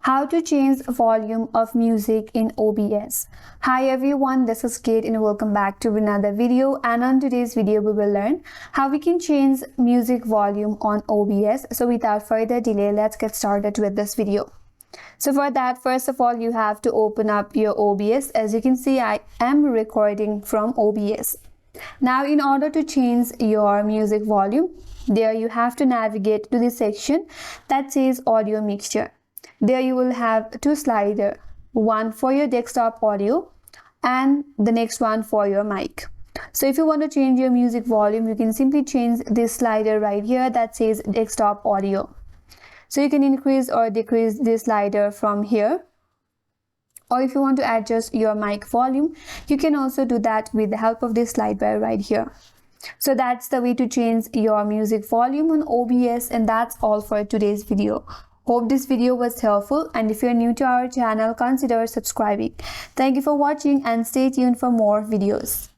How to change volume of music in OBS. Hi everyone, this is Kate and welcome back to another video, and on today's video we will learn how we can change music volume on OBS. So without further delay, let's get started with this video. So for that, first of all, you have to open up your OBS. As you can see, I am recording from OBS. Now in order to change your music volume, there you have to navigate to the section that says audio mixture. There you will have two sliders, one for your desktop audio and the next one for your mic. So if you want to change your music volume, you can simply change this slider right here that says desktop audio. So you can increase or decrease this slider from here. Or if you want to adjust your mic volume, you can also do that with the help of this slide bar right here. So that's the way to change your music volume on OBS, and that's all for today's video. Hope this video was helpful, and if you're new to our channel, consider subscribing. Thank you for watching and stay tuned for more videos.